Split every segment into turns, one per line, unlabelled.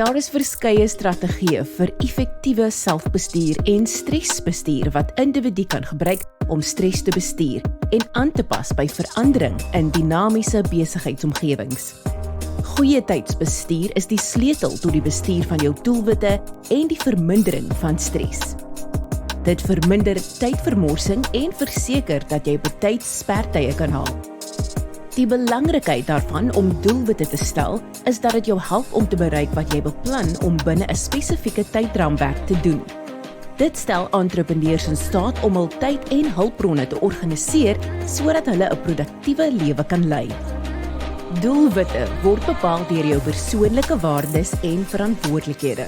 Daar is verskeie strategieë vir effektiewe selfbestuur en stresbestuur wat individu kan gebruik om stres te bestuur en aan te pas by verandering in dinamiese besigheidsomgewings. Goeie tydsbestuur is die sleutel tot die bestuur van jou doelwitte en die vermindering van stres. Dit verminder tydvermorsing en verseker dat jy betyds spertye kan haal. Die belangrikheid daarvan om doelwitte te stel, is dat dit jou help om te bereik wat jy beplan om binne 'n spesifieke tydraamwerk te doen. Dit stel entrepreneurs in staat om hul tyd en hulpbronne te organiseer sodat hulle 'n produktiewe lewe kan lei. Doelwitte word bepaal deur jou persoonlike waardes en verantwoordelikhede.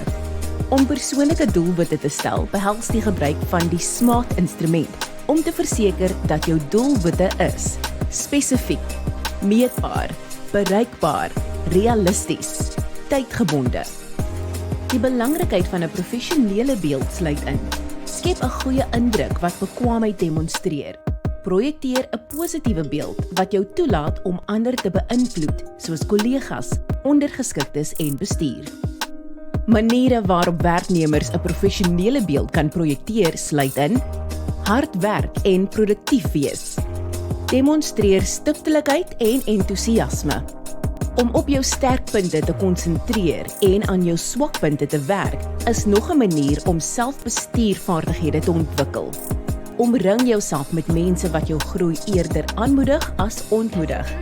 Om persoonlike doelwitte te stel, behels die gebruik van die SMART-instrument om te verseker dat jou doelwitte is spesifiek, meetbaar, bereikbaar, realisties, tydgebonde. Die belangrikheid van 'n professionele beeld sluit in: skep 'n goeie indruk wat bekwaamheid demonstreer. Projekteer 'n positiewe beeld wat jou toelaat om ander te beïnvloed, soos kollegas, ondergeskiktes en bestuur. Maniere waarop werknemers 'n professionele beeld kan projekteer sluit in: hard werk en produktief wees. Demonstreer stiptelikheid en entoesiasme. Om op jou sterkpunte te konsentreer en aan jou swakpunte te werk, is nog 'n manier om selfbestuurvaardighede te ontwikkel. Omring jouself met mense wat jou groei eerder aanmoedig as ontmoedig.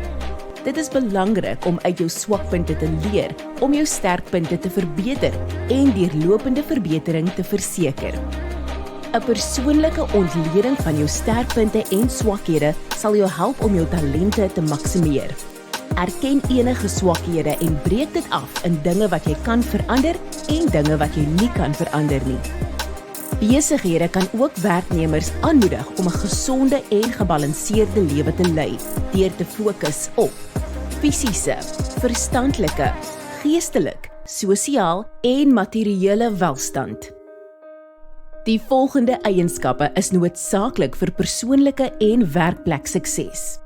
Dit is belangrik om uit jou swakpunte te leer, om jou sterkpunte te verbeter en deurlopende verbetering te verseker. 'n Persoonlike ontleding van jou sterkpunte en swakhede sal jou help om jou talente te maksimeer. Erken enige swakhede en breek dit af in dinge wat jy kan verander en dinge wat jy nie kan verander nie. Besighede kan ook werknemers aanmoedig om 'n gesonde en gebalanseerde lewe te lei deur te fokus op fisiese, verstandelike, geestelik, sosiaal en materiële welstand. Die volgende eienskappe is noodsaaklik vir persoonlike en werkplek sukses.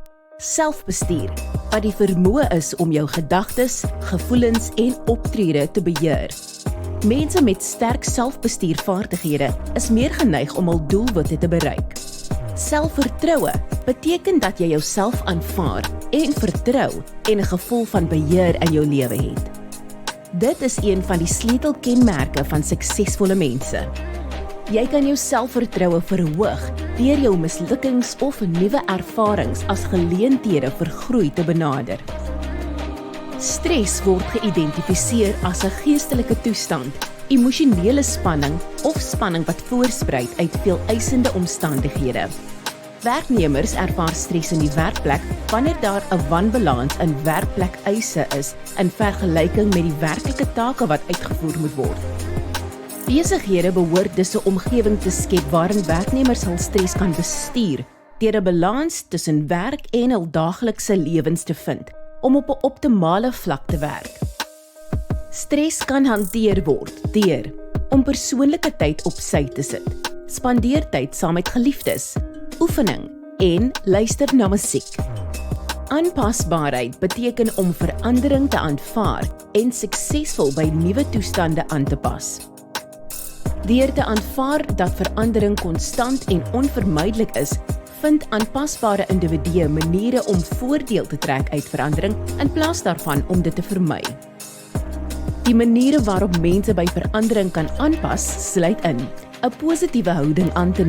Selfbestuur, wat die vermoë is om jou gedagtes, gevoelens en optrede te beheer. Mense met sterk selfbestuurvaardighede is meer geneig om hul doelwitte te bereik. Selfvertroue beteken dat jy jouself aanvaar en vertrou en 'n gevoel van beheer in jou lewe het. Dit is een van die sleutelkenmerke van suksesvolle mense. Jy kan jou selfvertroue verhoog deur jou mislukkings of nuwe ervarings as geleenthede vir groei te benader. Stres word geïdentifiseer as 'n geestelike toestand, emosionele spanning of spanning wat voorspruit uit veeleisende omstandighede. Werknemers ervaar stres in die werkplek wanneer daar 'n wanbalans in werkplekeise is in vergelyking met die werklike take wat uitgevoer moet word. Besighede behoort dus 'n omgewing te skep waarin werknemers hul stres kan bestuur deur 'n balans tussen werk en hul daaglikse lewens te vind om op 'n optimale vlak te werk. Stres kan hanteer word deur om persoonlike tyd op sy te sit, spandeer tyd saam met geliefdes, oefening en luister na musiek. Aanpasbaarheid beteken om verandering te aanvaar en suksesvol by nuwe toestande aan te pas. Deur te aanvaar dat verandering konstant en onvermydelik is, vind aanpasbare individue maniere om voordeel te trek uit verandering in plaas daarvan om dit te vermy. Die maniere waarop mense by verandering kan aanpas, sluit in 'n positiewe houding aan te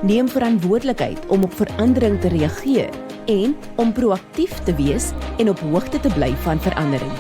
neem verantwoordelikheid om op verandering te reageer en om proaktief te wees en op hoogte te bly van verandering.